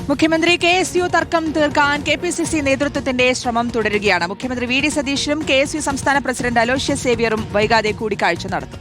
മുഖ്യമന്ത്രി കെ.എസ്.യു തർക്കം തീർക്കാൻ കെ.പി.സി.സി നേതൃത്വത്തിന്റെ ശ്രമം തുടരുകയാണ്. മുഖ്യമന്ത്രി വി.ഡി. സതീശനും കെ.എസ്.യു സംസ്ഥാന പ്രസിഡന്റ് അലോഷ്യസ് സേവ്യറും വൈകാതെ കൂടിക്കാഴ്ച നടത്തും.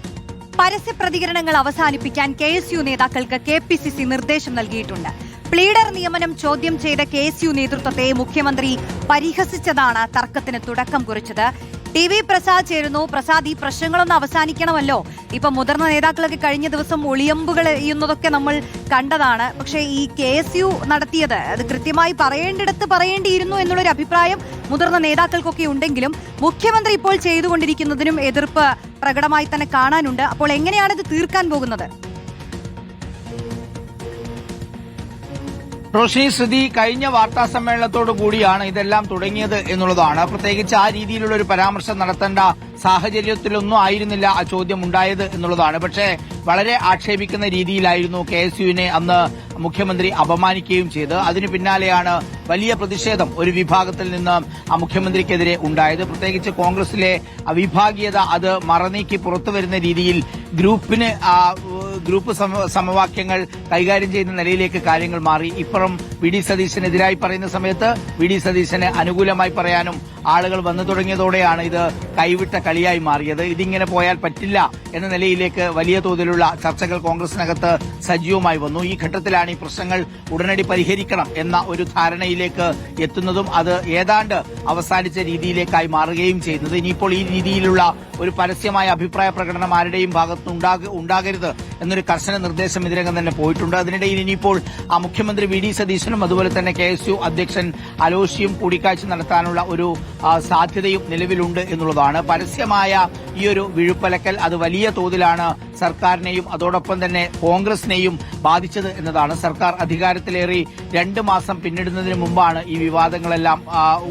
പരസ്യ പ്രതികരണങ്ങൾ അവസാനിപ്പിക്കാൻ കെ.എസ്.യു നേതാക്കൾക്ക് കെ.പി.സി.സി നിർദ്ദേശം നൽകിയിട്ടുണ്ട്. പ്ലീഡർ നിയമനം ചോദ്യം ചെയ്ത കെ.എസ്.യു നേതൃത്വത്തെ മുഖ്യമന്ത്രി പരിഹസിച്ചതാണ് തർക്കത്തിന് തുടക്കം കുറിച്ചത്. ടി.വി. പ്രസാദ് ചേരുന്നു. പ്രസാദ്, ഈ പ്രശ്നങ്ങളൊന്നും അവസാനിക്കണമല്ലോ. ഇപ്പൊ മുതിർന്ന നേതാക്കളൊക്കെ കഴിഞ്ഞ ദിവസം ഒളിയമ്പുകൾ ചെയ്യുന്നതൊക്കെ നമ്മൾ കണ്ടതാണ്. പക്ഷേ ഈ കെ.എസ്.യു നടത്തിയത് അത് കൃത്യമായി പറയേണ്ടിടത്ത് പറയേണ്ടിയിരുന്നു എന്നുള്ളൊരു അഭിപ്രായം മുതിർന്ന നേതാക്കൾക്കൊക്കെ ഉണ്ടെങ്കിലും മുഖ്യമന്ത്രി ഇപ്പോൾ ചെയ്തുകൊണ്ടിരിക്കുന്നതിനും എതിർപ്പ് പ്രകടമായി തന്നെ കാണാനുണ്ട്. അപ്പോൾ എങ്ങനെയാണ് ഇത് തീർക്കാൻ പോകുന്നത്? റോഷിനി, ശ്രുതി, കഴിഞ്ഞ വാർത്താ സമ്മേളനത്തോടു കൂടിയാണ് ഇതെല്ലാം തുടങ്ങിയത് എന്നുള്ളതാണ്. പ്രത്യേകിച്ച് ആ രീതിയിലുള്ള ഒരു പരാമർശം നടത്തേണ്ട സാഹചര്യത്തിലൊന്നും ആയിരുന്നില്ല ആ ചോദ്യം ഉണ്ടായത് എന്നുള്ളതാണ്. പക്ഷേ വളരെ ആക്ഷേപിക്കുന്ന രീതിയിലായിരുന്നു കെ.എസ്.യുവിനെ അന്ന് മുഖ്യമന്ത്രി അപമാനിക്കുകയും ചെയ്ത്. അതിനു പിന്നാലെയാണ് വലിയ പ്രതിഷേധം ഒരു വിഭാഗത്തിൽ നിന്ന് ആ മുഖ്യമന്ത്രിക്കെതിരെ ഉണ്ടായത്. പ്രത്യേകിച്ച് കോൺഗ്രസിലെ വിഭാഗീയത അത് മറനീക്കി പുറത്തുവരുന്ന രീതിയിൽ ഗ്രൂപ്പ് സമവാക്യങ്ങൾ കൈകാര്യം ചെയ്യുന്ന നിലയിലേക്ക് കാര്യങ്ങൾ മാറി. ഇപ്പുറം വി ഡി സതീശനെതിരായി പറയുന്ന സമയത്ത് വി ഡി സതീശന് അനുകൂലമായി പറയാനും ആളുകൾ വന്നു തുടങ്ങിയതോടെയാണ് ഇത് കൈവിട്ട കളിയായി മാറിയത്. ഇതിങ്ങനെ പോയാൽ പറ്റില്ല എന്ന നിലയിലേക്ക് വലിയ തോതിലുള്ള ചർച്ചകൾ കോൺഗ്രസിനകത്ത് സജീവമായി വന്നു. ഈ ഘട്ടത്തിലാണ് ഈ പ്രശ്നങ്ങൾ ഉടനടി പരിഹരിക്കണം എന്ന ഒരു ധാരണയിലേക്ക് എത്തുന്നതും അത് ഏതാണ്ട് അവസാനിച്ച രീതിയിലേക്കായി മാറുകയും ചെയ്യുന്നത്. ഇനിയിപ്പോൾ ഈ രീതിയിലുള്ള ഒരു പരസ്യമായ അഭിപ്രായ പ്രകടനം ആരുടെയും ഭാഗത്ത് ഉണ്ടാകരുത് എന്നൊരു കർശന നിർദ്ദേശം ഇതിനകം തന്നെ പോയിട്ടുണ്ട്. അതിനിടയിൽ ഇനിയിപ്പോൾ ആ മുഖ്യമന്ത്രി വി ഡി സതീശനും അതുപോലെ തന്നെ കെ.എസ്.യു അധ്യക്ഷൻ അലോഷിയും കൂടിക്കാഴ്ച നടത്താനുള്ള ഒരു സാധ്യതയും നിലവിലുണ്ട് എന്നുള്ളതാണ്. പരസ്യമായ ഈ ഒരു വിഴുപ്പലക്കൽ അത് വലിയ തോതിലാണ് സർക്കാരിനെയും അതോടൊപ്പം തന്നെ കോൺഗ്രസിനെയും ബാധിച്ചത് എന്നതാണ്. സർക്കാർ അധികാരത്തിലേറി 2 മാസം പിന്നിടുന്നതിന് മുമ്പാണ് ഈ വിവാദങ്ങളെല്ലാം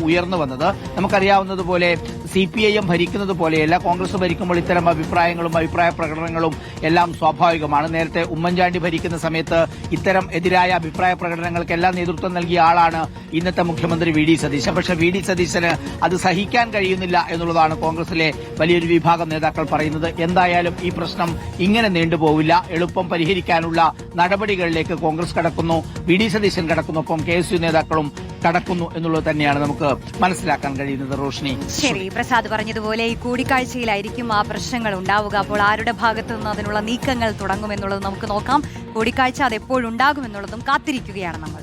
ഉയർന്നു വന്നത്. നമുക്കറിയാവുന്നതുപോലെ CPIM ഭരിക്കുന്നത് പോലെയല്ല, കോൺഗ്രസ് ഭരിക്കുമ്പോൾ ഇത്തരം അഭിപ്രായങ്ങളും അഭിപ്രായ പ്രകടനങ്ങളും എല്ലാം സ്വാഭാവികമാണ്. നേരത്തെ ഉമ്മൻചാണ്ടി ഭരിക്കുന്ന സമയത്ത് ഇത്തരം എതിരായ അഭിപ്രായ പ്രകടനങ്ങൾക്കെല്ലാം നേതൃത്വം നൽകിയ ആളാണ് ഇന്നത്തെ മുഖ്യമന്ത്രി വി ഡി സതീശൻ. പക്ഷേ വി ഡി സതീശന് അത് സഹിക്കാൻ കഴിയുന്നില്ല എന്നുള്ളതാണ് കോൺഗ്രസിലെ വലിയൊരു വിഭാഗം നേതാക്കൾ പറയുന്നത്. എന്തായാലും ഈ പ്രശ്നം ഇങ്ങനെ നീണ്ടുപോവില്ല. എളുപ്പം പരിഹരിക്കാനുള്ള നടപടികളിലേക്ക് കോൺഗ്രസ് കടക്കുന്നു, വി ഡി സതീശൻ കടക്കുന്നു, ഒപ്പം കെ.എസ്.യു നേതാക്കളും കടക്കുന്നു എന്നുള്ളത് തന്നെയാണ് നമുക്ക് മനസ്സിലാക്കാൻ കഴിയുന്നത്. റോഷിനി, ശരി, പ്രസാദ് പറഞ്ഞതുപോലെ ഈ കൂടിക്കാഴ്ചയിലായിരിക്കും ആ പ്രശ്നങ്ങൾ ഉണ്ടാവുക. അപ്പോൾ ആരുടെ ഭാഗത്തു നിന്ന് അതിനുള്ള നീക്കങ്ങൾ തുടങ്ങുമെന്നുള്ളത് നമുക്ക് നോക്കാം. കൂടിക്കാഴ്ച അത് എപ്പോഴുണ്ടാകുമെന്നുള്ളതും കാത്തിരിക്കുകയാണ് നമ്മൾ.